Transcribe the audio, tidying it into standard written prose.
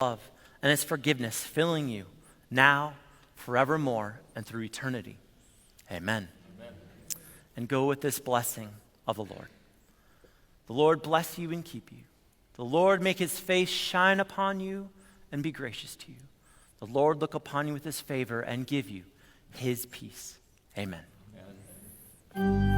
love and his forgiveness filling you now, forevermore, and through eternity. Amen. Amen. And go with this blessing of the Lord. The Lord bless you and keep you. The Lord make his face shine upon you and be gracious to you. The Lord look upon you with his favor and give you his peace. Amen. Amen.